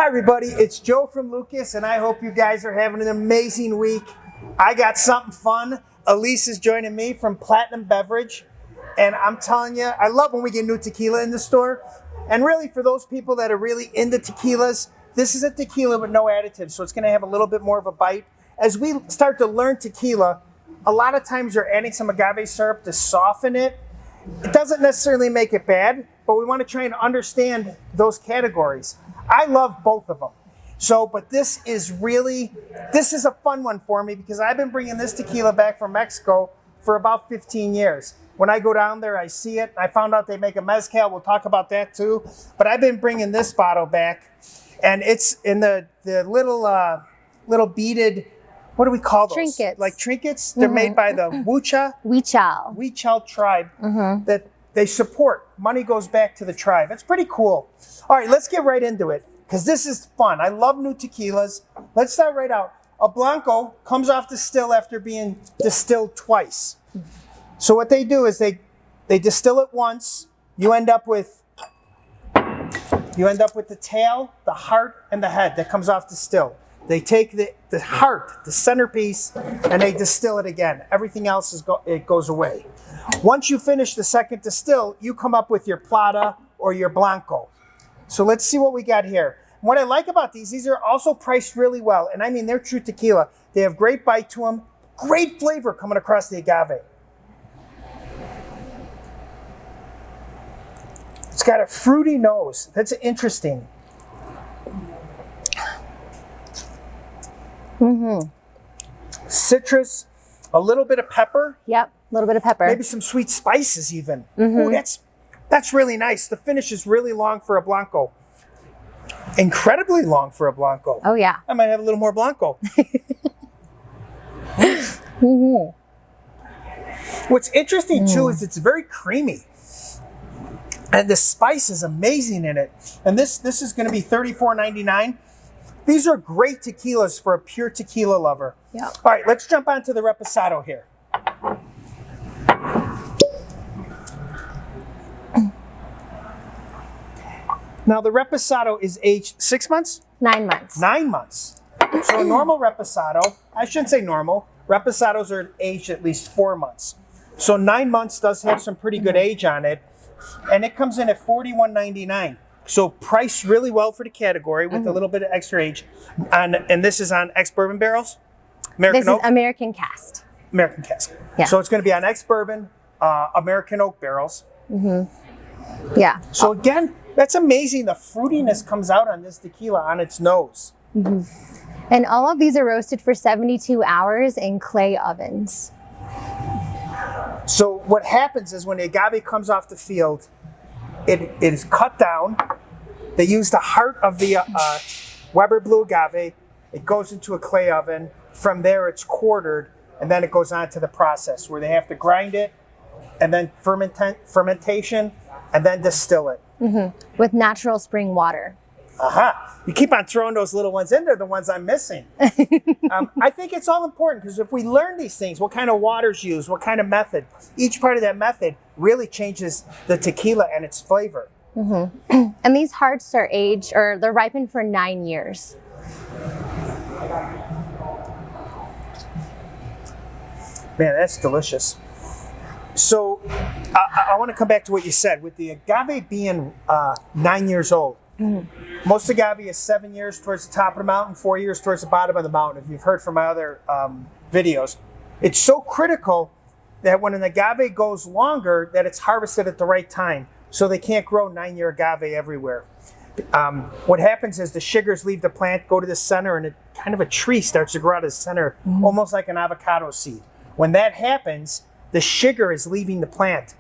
Hi everybody, it's Joe from Lucas and I hope you guys are having an amazing week. I got something fun. Elise is joining me from Platinum Beverage and I'm telling you, I love when we get new tequila in the store. And really for those people that are really into tequilas, this is a tequila with no additives, so it's going to have a little bit more of a bite. As we start to learn tequila, a lot of times you're adding some agave syrup to soften it. It doesn't necessarily make it bad, but we want to try and understand those categories. I love both of them. So, but this is a fun one for me because I've been bringing this tequila back from Mexico for about 15 years. When I go down there, I see it. I found out they make a mezcal. We'll talk about that too. But I've been bringing this bottle back, and it's in the little beaded, what do we call those? Trinkets. Like trinkets. They're made by the Huichol tribe that they support. Money goes back to the tribe. It's pretty cool. All right, let's get right into it because this is fun. I love new tequilas. Let's start right out. A Blanco comes off the still after being distilled twice. So what they do is they distill it once. You end up with the tail, the heart, and the head that comes off the still. They take the heart, the centerpiece, and they distill it again. Everything else it goes away. Once you finish the second distill, you come up with your Plata or your Blanco. So let's see what we got here. What I like about these are also priced really well. And I mean, they're true tequila. They have great bite to them, great flavor coming across the agave. It's got a fruity nose. That's interesting. Citrus, a little bit of pepper. Yep, a little bit of pepper. Maybe some sweet spices even. Ooh, that's really nice. The finish is really long for a Blanco. Incredibly long for a Blanco. Oh yeah. I might have a little more Blanco. What's interesting too is it's very creamy. And the spice is amazing in it. And this is going to be $34.99. These are great tequilas for a pure tequila lover. Yeah. All right, let's jump onto the Reposado here. Now the Reposado is aged 6 months? 9 months. 9 months. So a normal Reposado, I shouldn't say normal, Reposados are aged at least 4 months. So 9 months does have some pretty good age on it. And it comes in at $41.99. So priced really well for the category with a little bit of extra age. And this is on ex-bourbon barrels? This is American cast. American cask. Yeah. So it's going to be on ex-bourbon, American oak barrels. Yeah. So again, that's amazing. The fruitiness comes out on this tequila on its nose. And all of these are roasted for 72 hours in clay ovens. So what happens is when the agave comes off the field, it is cut down. They use the heart of the Weber Blue agave. It goes into a clay oven. From there, it's quartered, and then it goes on to the process where they have to grind it, and then fermentation, and then distill it. With natural spring water. You keep on throwing those little ones in there, the ones I'm missing. I think it's all important because if we learn these things, what kind of water's used, what kind of method, each part of that method really changes the tequila and its flavor. And these hearts are aged, or they're ripened for 9 years. Man, that's delicious. So I want to come back to what you said with the agave being 9 years old. Most agave is 7 years towards the top of the mountain, 4 years towards the bottom of the mountain. If you've heard from my other videos, it's so critical that when an agave goes longer, that it's harvested at the right time. So they can't grow 9-year agave everywhere. What happens is the sugars leave the plant, go to the center, and kind of a tree starts to grow out of the center, almost like an avocado seed. When that happens, the sugar is leaving the plant.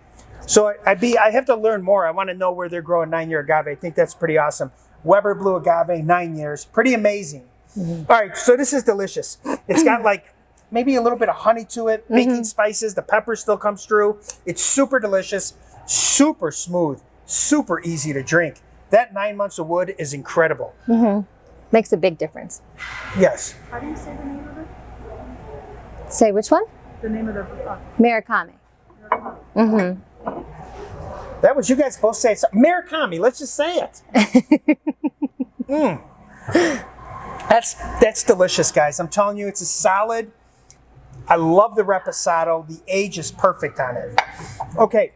So I have to learn more. I want to know where they're growing 9-year agave. I think that's pretty awesome. Weber Blue agave, 9 years. Pretty amazing. All right, so this is delicious. It's got like maybe a little bit of honey to it, baking spices. The pepper still comes through. It's super delicious, super smooth, super easy to drink. That 9 months of wood is incredible. Makes a big difference. Yes. How do you say the name of it? Say which one? The name of the Murakami. That was you guys both say it. Murakami, let's just say it. That's delicious, guys. I'm telling you, it's a solid. I love the Reposado. The age is perfect on it. Okay,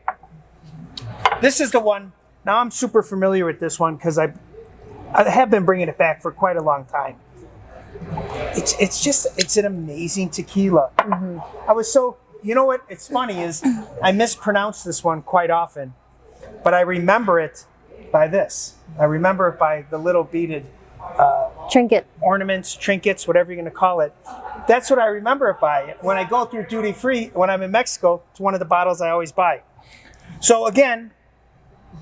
this is the one. Now I'm super familiar with this one because I have been bringing it back for quite a long time. It's an amazing tequila. I was so, you know what? It's funny is I mispronounce this one quite often, but I remember it by this. I remember it by the little beaded Trinket. ornaments, trinkets, whatever you're going to call it. That's what I remember it by. When I go through duty free, when I'm in Mexico, it's one of the bottles I always buy. So again,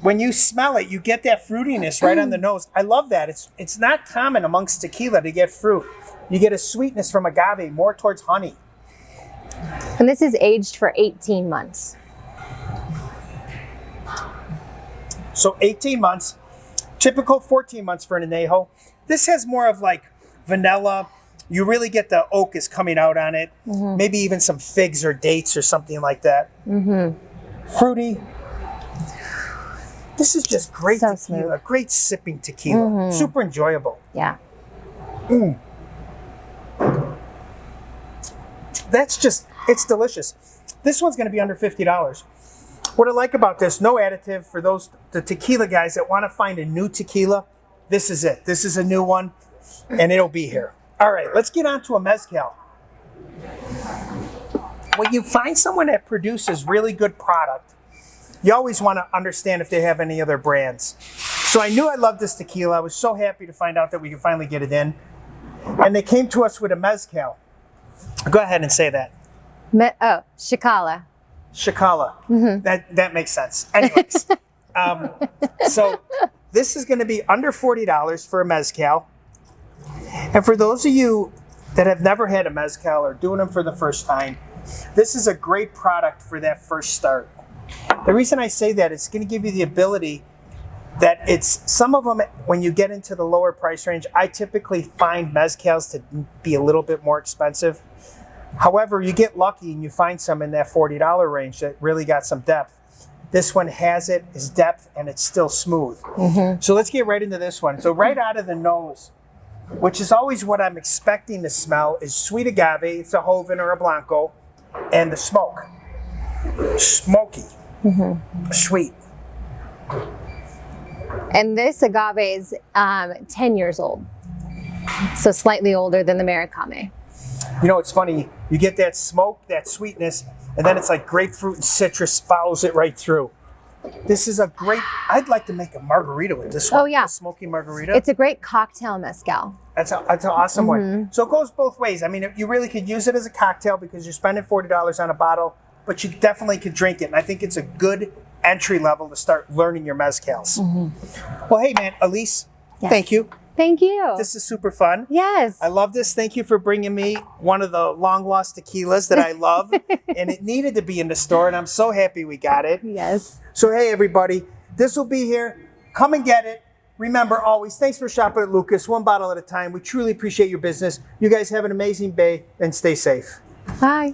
when you smell it, you get that fruitiness right on the nose. I love that. It's not common amongst tequila to get fruit. You get a sweetness from agave, more towards honey. And this is aged for 18 months. So 18 months, typical 14 months for an añejo. This has more of like vanilla. You really get the oak is coming out on it. Maybe even some figs or dates or something like that. Fruity. This is just great So tequila, great sipping tequila. Super enjoyable. Yeah. It's delicious. This one's going to be under $50. What I like about this, no additive for the tequila guys that want to find a new tequila. This is it. This is a new one, and it'll be here. All right, let's get on to a mezcal. When you find someone that produces really good product, you always want to understand if they have any other brands. So I knew I loved this tequila. I was so happy to find out that we could finally get it in. And they came to us with a mezcal. Go ahead and say that. Chacala. Chacala. That makes sense. Anyways, so this is going to be under $40 for a mezcal. And for those of you that have never had a mezcal or doing them for the first time, this is a great product for that first start. The reason I say that, it's going to give you the ability that it's some of them, when you get into the lower price range, I typically find mezcals to be a little bit more expensive. However, you get lucky and you find some in that $40 range that really got some depth. This one has it, is depth, and it's still smooth. So let's get right into this one. So right out of the nose, which is always what I'm expecting to smell, is sweet agave. It's a Joven or a Blanco, and the smoke. Smoky, sweet. And this agave is 10 years old. So slightly older than the Maricame. You know, it's funny. You get that smoke, that sweetness, and then it's like grapefruit and citrus follows it right through. This is a great, I'd like to make a margarita with this one. Oh, yeah. A smoky margarita. It's a great cocktail mezcal. That's an awesome one. So it goes both ways. I mean, you really could use it as a cocktail because you're spending $40 on a bottle, but you definitely could drink it. And I think it's a good entry level to start learning your mezcals. Well, hey, man, Elise, thank you. Thank you. This is super fun. Yes. I love this. Thank you for bringing me one of the long lost tequilas that I love. And it needed to be in the store, and I'm so happy we got it. Yes. So, hey, everybody, this will be here. Come and get it. Remember, always, thanks for shopping at Lucas, one bottle at a time. We truly appreciate your business. You guys have an amazing day and stay safe. Bye.